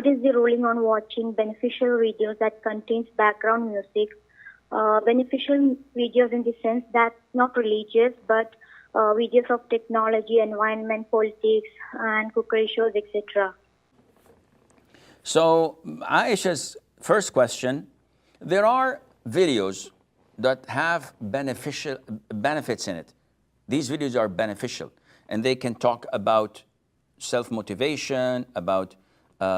What is the ruling on watching beneficial videos that contains background music? Beneficial videos in the sense that not religious, but videos of technology, environment, politics, and cookery shows, etc. So Aisha's first question, there are videos that have benefits in it. These videos are beneficial, and they can talk about self-motivation, about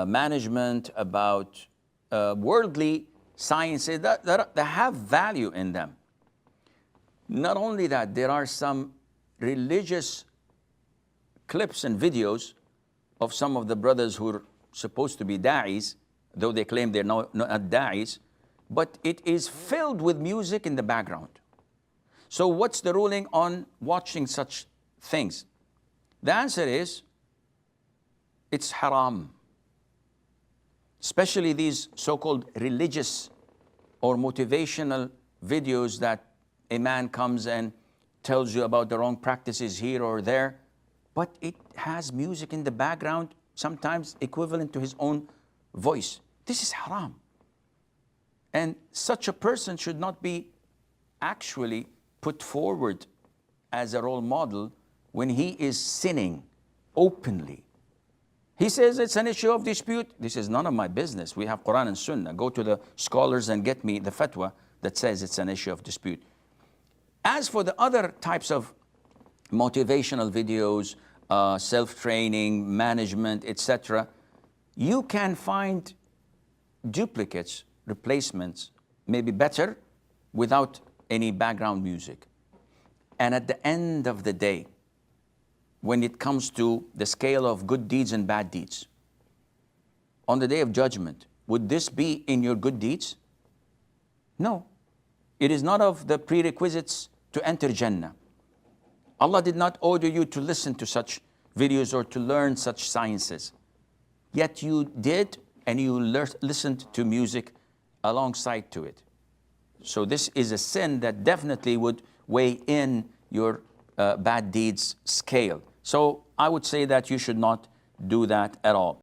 management, about worldly sciences that have value in them. Not only that, there are some religious clips and videos of some of the brothers who are supposed to be da'is, though they claim they're not da'is, but it is filled with music in the background. So what's the ruling on watching such things? The answer is, it's haram. Especially these so-called religious or motivational videos that a man comes and tells you about the wrong practices here or there, but it has music in the background, sometimes equivalent to his own voice. This is haram. And such a person should not be actually put forward as a role model when he is sinning openly. He says it's an issue of dispute. This is none of my business. We have Quran and Sunnah. Go to the scholars and get me the fatwa that says it's an issue of dispute. As for the other types of motivational videos, self-training, management, etc., you can find duplicates, replacements, maybe better, without any background music. And at the end of the day, when it comes to the scale of good deeds and bad deeds, on the day of judgment, would this be in your good deeds? No. It is not of the prerequisites to enter Jannah. Allah did not order you to listen to such videos or to learn such sciences. Yet you did, and you listened to music alongside to it. So this is a sin that definitely would weigh in your bad deeds scale. So I would say that you should not do that at all.